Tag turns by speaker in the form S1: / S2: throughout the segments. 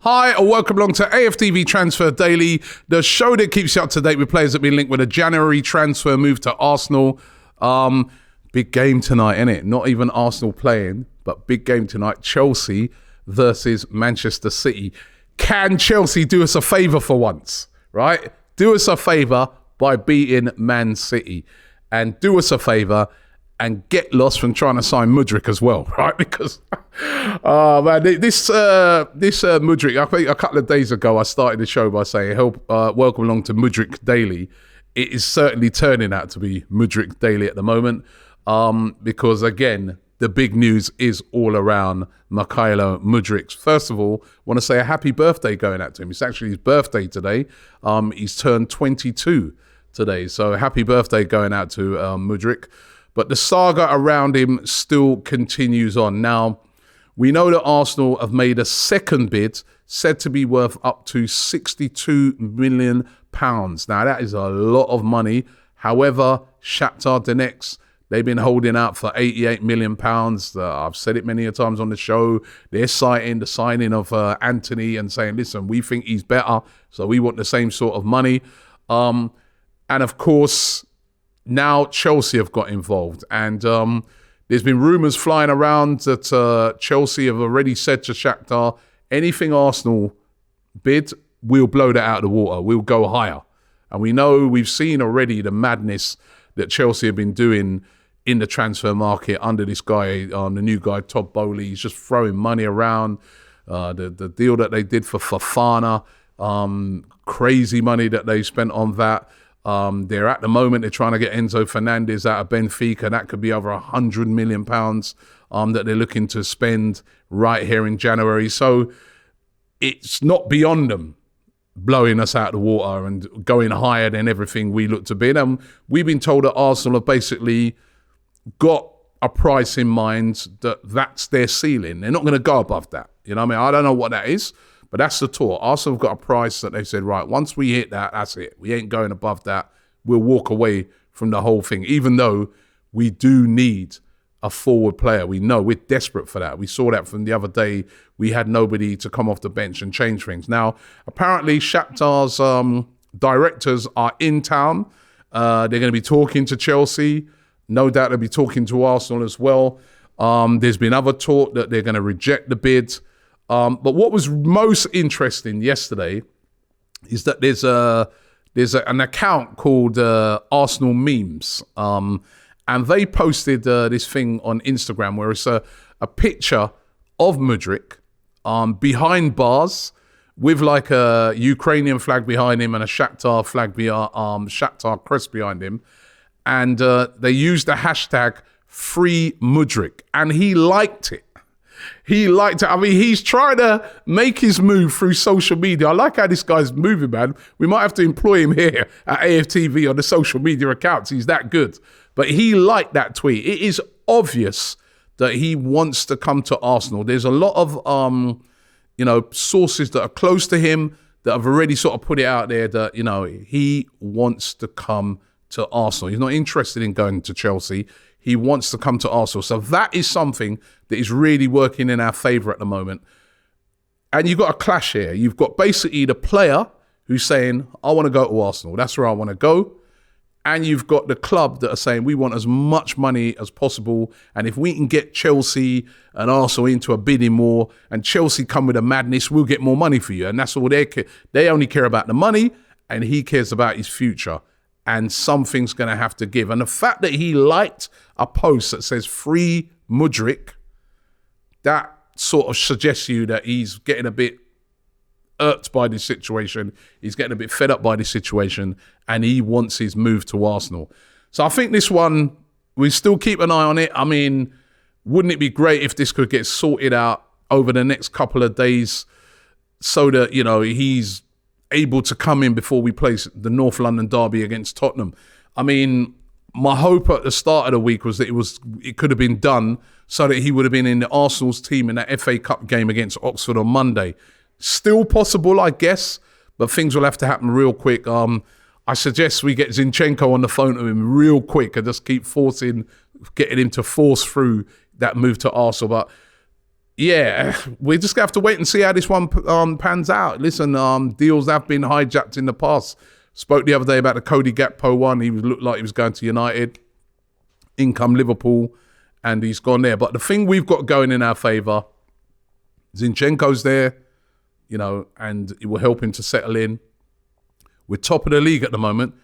S1: Hi, and welcome along to AFTV Transfer Daily, the show that keeps you up to date with players that have been linked with a January transfer move to Arsenal. Big game tonight, innit? Not even Arsenal playing, but big game tonight. Chelsea versus Manchester City. Can Chelsea do us a favour for once, right? Do us a favour by beating Man City. And do us a favour and get lost from trying to sign Mudryk as well, right? Because, man, this Mudryk, I think a couple of days ago, I started the show by saying, welcome along to Mudryk Daily. It is certainly turning out to be Mudryk Daily at the moment because, again, the big news is all around Mykhailo Mudryk. First of all, I want to say a happy birthday going out to him. It's actually his birthday today. He's turned 22 today. So happy birthday going out to Mudryk. But the saga around him still continues on. Now, we know that Arsenal have made a second bid said to be worth up to £62 million. Now, that is a lot of money. However, Shakhtar Donetsk, they've been holding out for £88 million. I've said it many a times on the show. They're citing the signing of Anthony and saying, listen, we think he's better, so we want the same sort of money. And of course, now Chelsea have got involved. And there's been rumours flying around that Chelsea have already said to Shakhtar, anything Arsenal bid, we'll blow that out of the water. We'll go higher. And we know, we've seen already the madness that Chelsea have been doing in the transfer market under this guy, the new guy, Todd Bowley. He's just throwing money around. The deal that they did for Fofana, crazy money that they spent on that. They're at the moment, they're trying to get Enzo Fernandez out of Benfica. That could be over £100 million that they're looking to spend right here in January. So it's not beyond them blowing us out of the water and going higher than everything we look to bid. And we've been told that Arsenal have basically got a price in mind that's their ceiling. They're not going to go above that. You know what I mean? I don't know what that is. But that's the tour. Arsenal have got a price that they've said, right, once we hit that, that's it. We ain't going above that. We'll walk away from the whole thing, even though we do need a forward player. We know we're desperate for that. We saw that from the other day. We had nobody to come off the bench and change things. Now, apparently Shakhtar's directors are in town. They're going to be talking to Chelsea. No doubt they'll be talking to Arsenal as well. There's been other talk that they're going to reject the bid. But what was most interesting yesterday is that there's an account called Arsenal Memes, and they posted this thing on Instagram where it's a picture of Mudryk behind bars with like a Ukrainian flag behind him and a Shakhtar flag, Shakhtar crest behind him, and they used the hashtag Free Mudryk, and he liked it. He liked it. I mean, he's trying to make his move through social media. I like how this guy's moving, man. We might have to employ him here at AFTV on the social media accounts. He's that good. But he liked that tweet. It is obvious that he wants to come to Arsenal. There's a lot of, sources that are close to him that have already sort of put it out there that, he wants to come to Arsenal. He's not interested in going to Chelsea. He wants to come to Arsenal. So that is something that is really working in our favour at the moment. And you've got a clash here. You've got basically the player who's saying, I want to go to Arsenal. That's where I want to go. And you've got the club that are saying, we want as much money as possible. And if we can get Chelsea and Arsenal into a bidding war and Chelsea come with a madness, we'll get more money for you. And that's all they care. They only care about the money and he cares about his future. And something's going to have to give. And the fact that he liked a post that says Free Mudryk, that sort of suggests to you that he's getting a bit irked by this situation. He's getting a bit fed up by this situation and he wants his move to Arsenal. So I think this one, we still keep an eye on it. I mean, wouldn't it be great if this could get sorted out over the next couple of days so that, he's able to come in before we play the North London derby against Tottenham. I mean, my hope at the start of the week was that it could have been done so that he would have been in the Arsenal's team in that FA Cup game against Oxford on Monday. Still possible, I guess, but things will have to happen real quick. I suggest we get Zinchenko on the phone to him real quick and just keep getting him to force through that move to Arsenal. But Yeah, we're just going to have to wait and see how this one pans out. Listen, deals have been hijacked in the past. Spoke the other day about the Cody Gakpo one. He looked like he was going to United. In come Liverpool, and he's gone there. But the thing we've got going in our favour, Zinchenko's there, and it will help him to settle in. We're top of the league at the moment.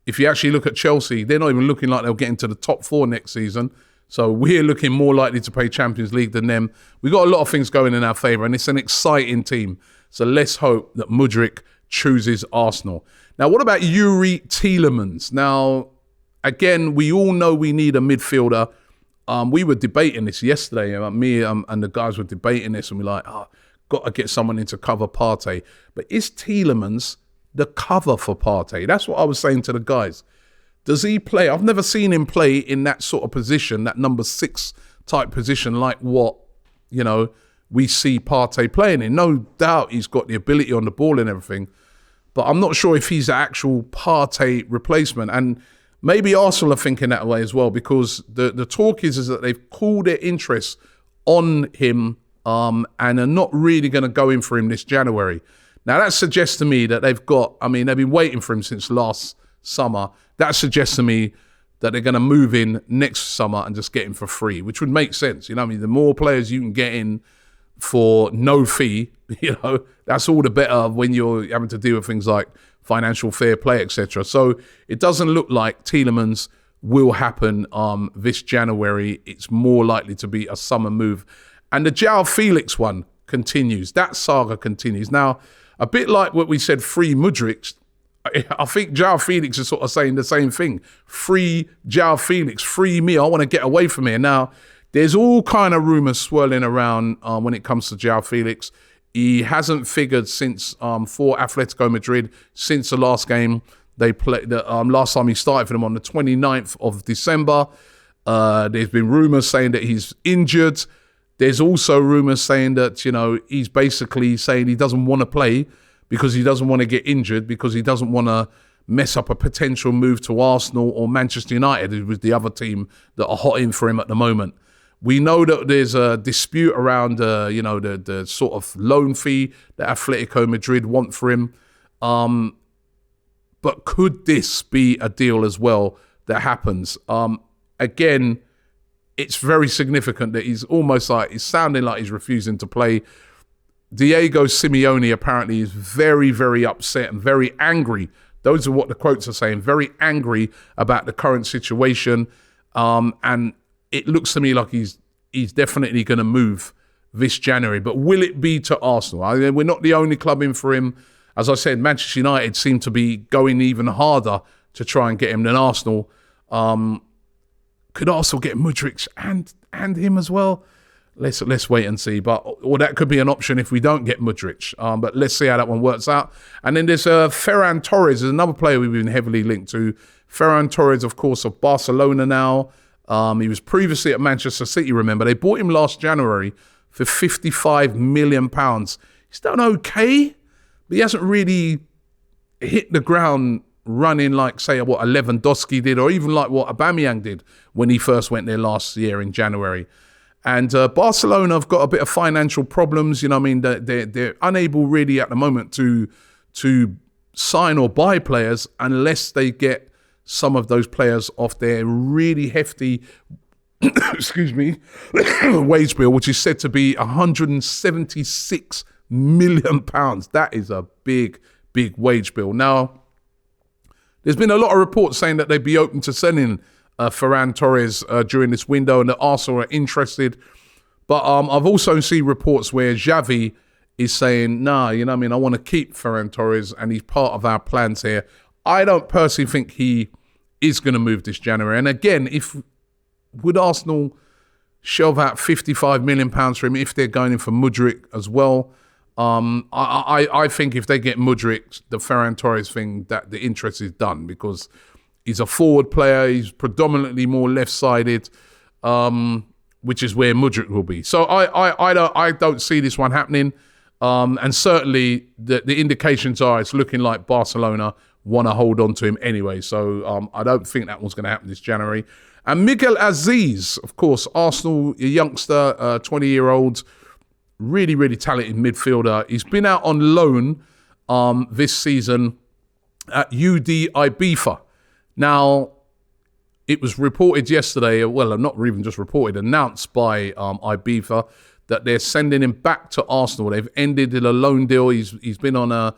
S1: If you actually look at Chelsea, they're not even looking like they'll get into the top 4 next season. So we're looking more likely to play Champions League than them. We've got a lot of things going in our favour, and it's an exciting team. So let's hope that Mudryk chooses Arsenal. Now, what about Yuri Tielemans? Now, again, we all know we need a midfielder. We were debating this yesterday. Me and the guys were debating this, and we're like, got to get someone in to cover Partey. But is Tielemans the cover for Partey? That's what I was saying to the guys. Does he play? I've never seen him play in that sort of position, that number 6 type position, like what, we see Partey playing in. No doubt he's got the ability on the ball and everything, but I'm not sure if he's the actual Partey replacement. And maybe Arsenal are thinking that way as well, because the talk is that they've called their interest on him and are not really going to go in for him this January. Now, that suggests to me that they've been waiting for him since last summer. That suggests to me that they're going to move in next summer and just get him for free, which would make sense. The more players you can get in for no fee, that's all the better when you're having to deal with things like financial fair play, etc. So it doesn't look like Tielemans will happen this January. It's more likely to be a summer move. And the João Felix one continues. That saga continues. Now, a bit like what we said, free Mudryk, I think João Felix is sort of saying the same thing. Free João Felix, free me. I want to get away from here. Now, there's all kind of rumours swirling around when it comes to João Felix. He hasn't figured since for Atletico Madrid, since the last game they played. Last time he started for them on the 29th of December. There's been rumours saying that he's injured. There's also rumours saying that, he's basically saying he doesn't want to play because he doesn't want to get injured, because he doesn't want to mess up a potential move to Arsenal or Manchester United, who was the other team that are hot in for him at the moment. We know that there's a dispute around, the sort of loan fee that Atletico Madrid want for him. But could this be a deal as well that happens? Again, it's very significant that he's sounding like he's refusing to play. Diego Simeone apparently is very, very upset and very angry. Those are what the quotes are saying. Very angry about the current situation. And it looks to me like he's definitely going to move this January. But will it be to Arsenal? We're not the only club in for him. As I said, Manchester United seem to be going even harder to try and get him than Arsenal. Could Arsenal get Mudryk and him as well? Let's wait and see. Or that could be an option if we don't get Mudryk. But let's see how that one works out. And then there's Ferran Torres, is another player we've been heavily linked to. Ferran Torres, of course, of Barcelona now. He was previously at Manchester City, remember. They bought him last January for £55 million. He's done okay, but he hasn't really hit the ground running like, say, what Lewandowski did, or even like what Aubameyang did when he first went there last year in January. And Barcelona have got a bit of financial problems. They're unable really at the moment to sign or buy players unless they get some of those players off their really hefty, wage bill, which is said to be £176 million. That is a big, big wage bill. Now, there's been a lot of reports saying that they'd be open to selling Ferran Torres during this window, and that Arsenal are interested. But I've also seen reports where Xavi is saying, I want to keep Ferran Torres and he's part of our plans here. I don't personally think he is going to move this January. And again, would Arsenal shelve out £55 million for him if they're going in for Mudryk as well? I think if they get Mudryk, the Ferran Torres thing, that the interest is done, because he's a forward player. He's predominantly more left-sided, which is where Mudryk will be. So I don't see this one happening. And certainly the indications are it's looking like Barcelona want to hold on to him anyway. So I don't think that one's going to happen this January. And Miguel Azeez, of course, Arsenal, a youngster, 20-year-old, really, really talented midfielder. He's been out on loan this season at UD Ibiza. Now, it was reported yesterday, well, not even just reported, announced by Ibiza that they're sending him back to Arsenal. They've ended a loan deal. He's been on a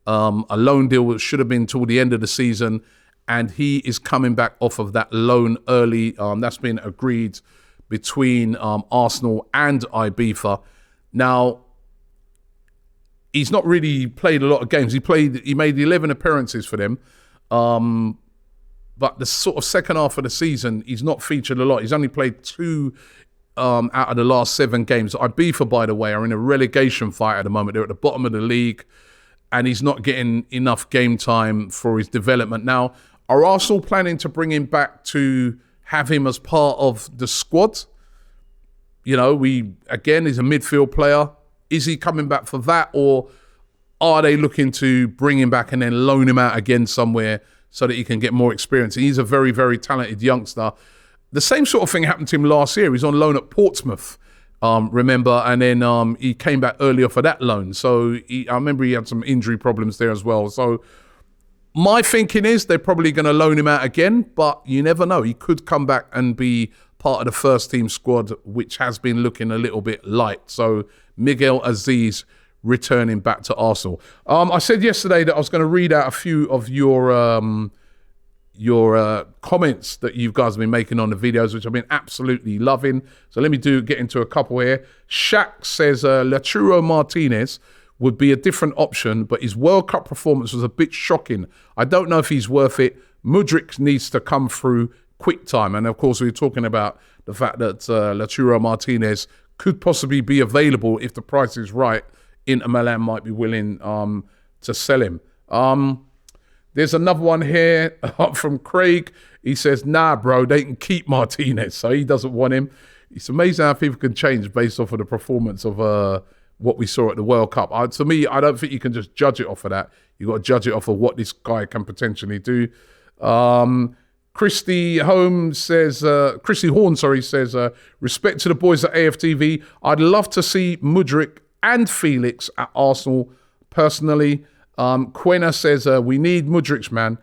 S1: loan deal that should have been till the end of the season, and he is coming back off of that loan early. That's been agreed between Arsenal and Ibiza. Now, he's not really played a lot of games. He made 11 appearances for them. But the sort of second half of the season, he's not featured a lot. He's only played 2 out of the last 7 games. Ibiza, by the way, are in a relegation fight at the moment. They're at the bottom of the league, and he's not getting enough game time for his development. Now, are Arsenal planning to bring him back to have him as part of the squad? You know, he's a midfield player. Is he coming back for that, or are they looking to bring him back and then loan him out again somewhere so that he can get more experience? He's a very, very talented youngster. The same sort of thing happened to him last year. He's on loan at Portsmouth, remember? And then he came back earlier for that loan. So I remember he had some injury problems there as well. So my thinking is they're probably going to loan him out again, but you never know. He could come back and be part of the first team squad, which has been looking a little bit light. So Miguel Azeez returning back to Arsenal. I said yesterday that I was going to read out a few of your comments that you guys have been making on the videos, which I've been absolutely loving. So let me get into a couple here. Shaq says Lautaro Martinez would be a different option, but his World Cup performance was a bit shocking. I don't know if he's worth it. Mudryk needs to come through quick time. And of course, we were talking about the fact that Lautaro Martinez could possibly be available if the price is right. Inter Milan might be willing to sell him. There's another one here from Craig. He says, nah, bro, they can keep Martinez. So he doesn't want him. It's amazing how people can change based off of the performance of what we saw at the World Cup. To me, I don't think you can just judge it off of that. You've got to judge it off of what this guy can potentially do. Christy Horn says, respect to the boys at AFTV. I'd love to see Mudryk and Felix at Arsenal personally. Quena says, we need Mudryk, man.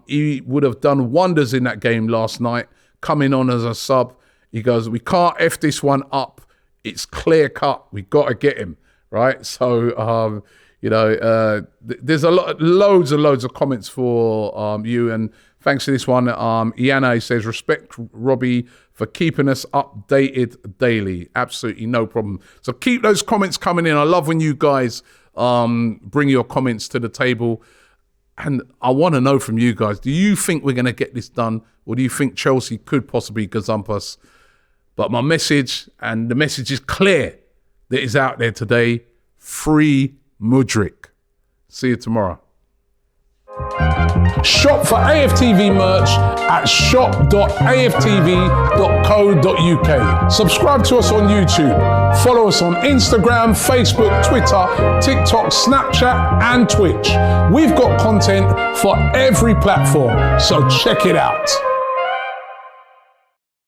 S1: He would have done wonders in that game last night, coming on as a sub. He goes, we can't F this one up. It's clear cut. We got to get him, right? So, there's loads and loads of comments for you. And thanks to this one, Iana says, respect Robbie for keeping us updated daily. Absolutely no problem. So keep those comments coming in. I love when you guys bring your comments to the table. And I want to know from you guys, do you think we're going to get this done? Or do you think Chelsea could possibly gazump us? But my message, and the message is clear, that is out there today: free Mudryk. See you tomorrow. Shop for AFTV merch at shop.aftv.co.uk. Subscribe to us on YouTube. Follow us on Instagram, Facebook, Twitter, TikTok, Snapchat, and Twitch. We've got content for every platform, so check it out.